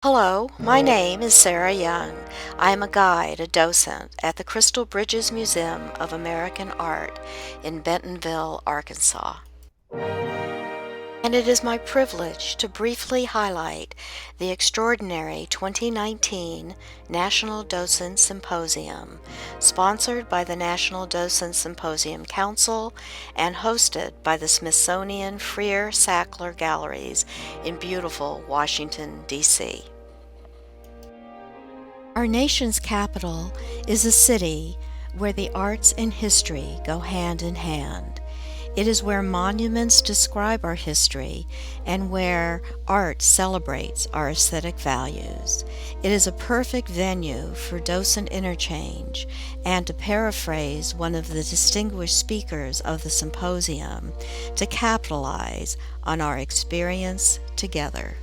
Hello, my name is Sarah Young. I am a guide, a docent at the Crystal Bridges Museum of American Art in Bentonville, Arkansas. And it is my privilege to briefly highlight the extraordinary 2019 National Docent Symposium, sponsored by the National Docent Symposium Council and hosted by the Smithsonian Freer-Sackler Galleries in beautiful Washington, D.C. Our nation's capital is a city where the arts and history go hand in hand. It is where monuments describe our history and where art celebrates our aesthetic values. It is a perfect venue for docent interchange, and to paraphrase one of the distinguished speakers of the symposium, to capitalize on our experience together.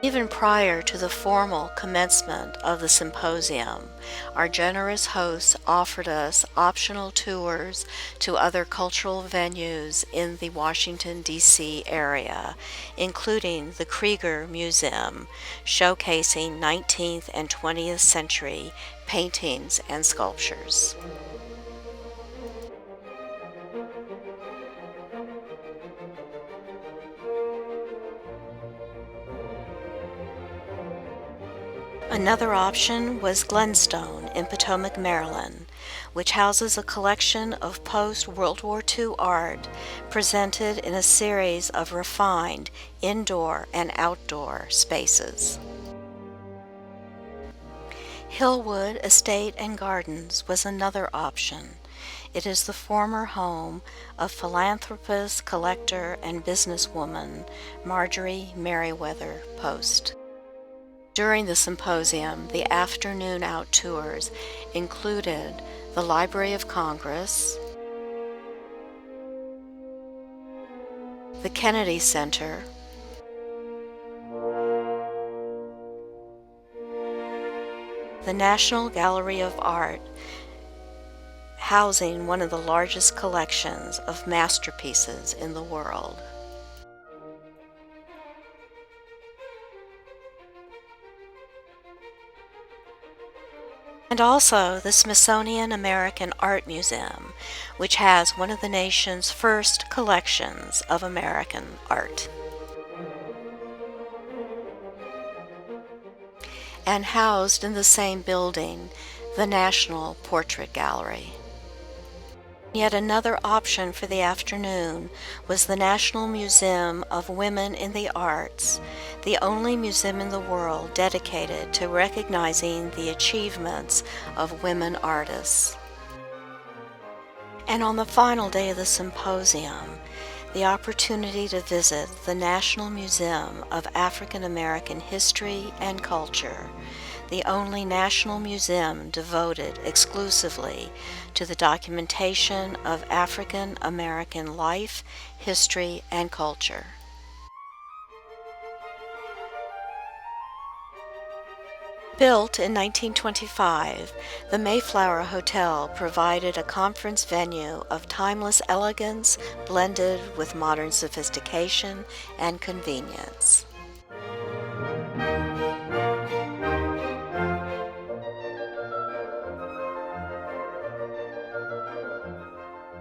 Even prior to the formal commencement of the symposium, our generous hosts offered us optional tours to other cultural venues in the Washington, D.C. area, including the Krieger Museum, showcasing 19th and 20th century paintings and sculptures. Another option was Glenstone in Potomac, Maryland, which houses a collection of post-World War II art presented in a series of refined indoor and outdoor spaces. Hillwood Estate and Gardens was another option. It is the former home of philanthropist, collector, and businesswoman Marjorie Merriweather Post. During the symposium, the afternoon out tours included the Library of Congress, the Kennedy Center, the National Gallery of Art, housing one of the largest collections of masterpieces in the world, and also the Smithsonian American Art Museum, which has one of the nation's first collections of American art. And housed in the same building, the National Portrait Gallery. Yet another option for the afternoon was the National Museum of Women in the Arts, the only museum in the world dedicated to recognizing the achievements of women artists. And on the final day of the symposium, the opportunity to visit the National Museum of African American History and Culture, the only national museum devoted exclusively to the documentation of African American life, history, and culture. Built in 1925, the Mayflower Hotel provided a conference venue of timeless elegance blended with modern sophistication and convenience.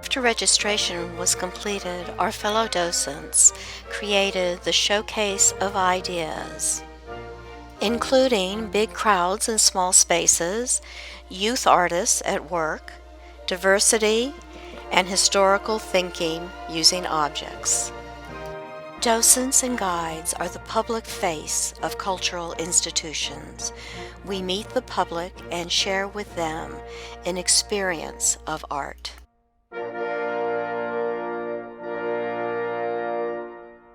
After registration was completed, our fellow docents created the Showcase of Ideas, including big crowds in small spaces, youth artists at work, diversity, and historical thinking using objects. Docents and guides are the public face of cultural institutions. We meet the public and share with them an experience of art.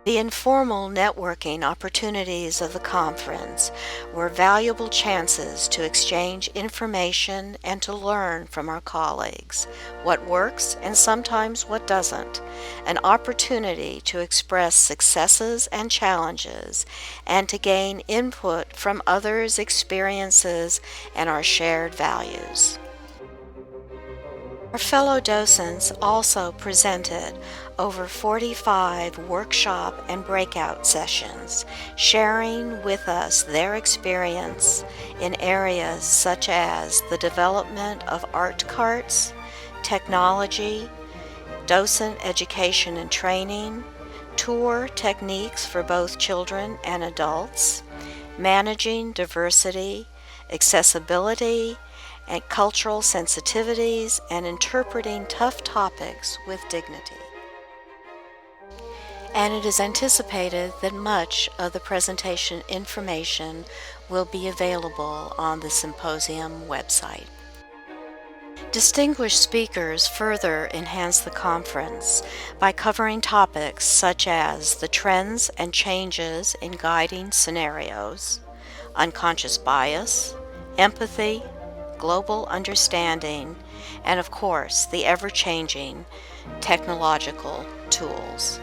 The informal networking opportunities of the conference were valuable chances to exchange information and to learn from our colleagues what works and sometimes what doesn't, an opportunity to express successes and challenges, and to gain input from others' experiences and our shared values. Our fellow docents also presented over 45 workshop and breakout sessions, sharing with us their experience in areas such as the development of art carts, technology, docent education and training, tour techniques for both children and adults, managing diversity, accessibility, and cultural sensitivities, and interpreting tough topics with dignity. And it is anticipated that much of the presentation information will be available on the symposium website. Distinguished speakers further enhance the conference by covering topics such as the trends and changes in guiding scenarios, unconscious bias, empathy, global understanding, and of course the ever-changing technological tools.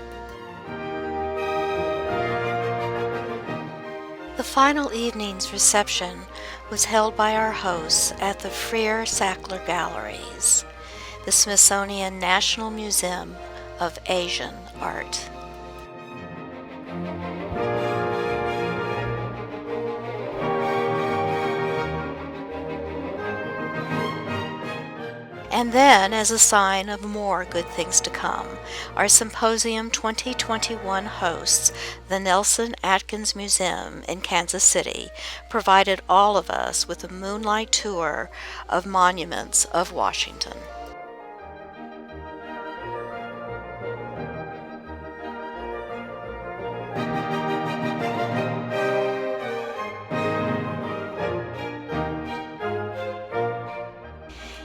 The final evening's reception was held by our hosts at the Freer-Sackler Galleries, the Smithsonian National Museum of Asian Art. And then, as a sign of more good things to come, our Symposium 2021 hosts, the Nelson Atkins Museum in Kansas City, provided all of us with a moonlight tour of monuments of Washington.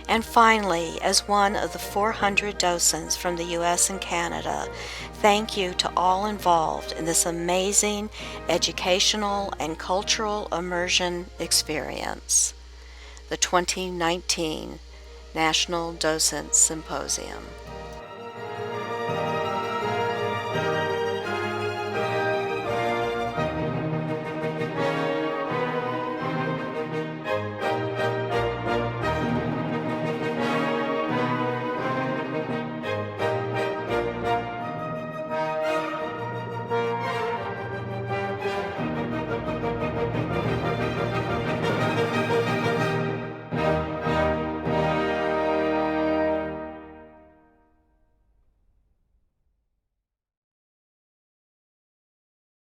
And finally, as one of the 400 docents from the U.S. and Canada, thank you to all involved in this amazing educational and cultural immersion experience, the 2019 National Docent Symposium.